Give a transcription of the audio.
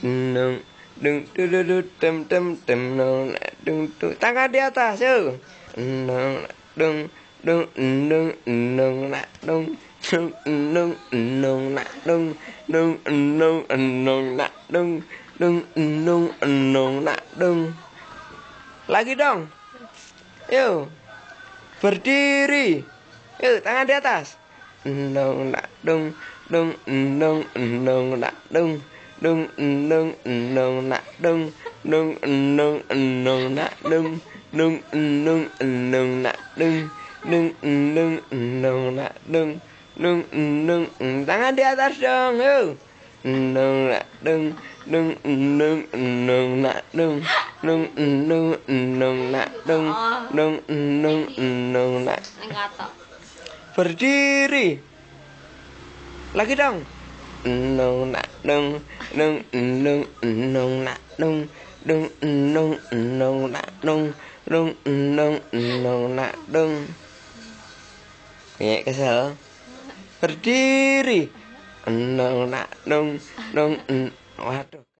nung dung du du du tem tem tem nung dung dung tangan di atas yuk nung dung dung dung nung nak dung dung dung nung nak dung dung dung nung nak dung dung dung nung nak dung lagi dong yuk berdiri yuk tangan di atas nung nak dung dung dung dung nak dung dung dung dung nak dung dung dung dung nak dung dung dung dung nak dung dung dung dung nak dung dung dung tangan di atas dong yuk dung nak dung dung dung dung nak dung dung dung dung nak dung dung dung dung nak berdiri lagi dong nung nak nung nung nung nung nak nung nung nung nung nak nung nung nung nung nak nung kayak kesel berdiri nung nak nung nung waduh